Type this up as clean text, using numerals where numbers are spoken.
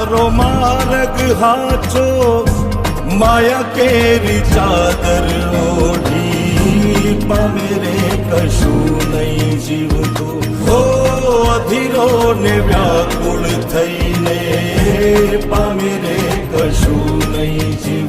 તારો માર્ગ હાચો માયા કેરી ચાદર ઓઢી પામે રે કશું નહીં જીવતો હો અધીરો ને વ્યાકુળ થઈને પામે રે કશું નહીં જીવ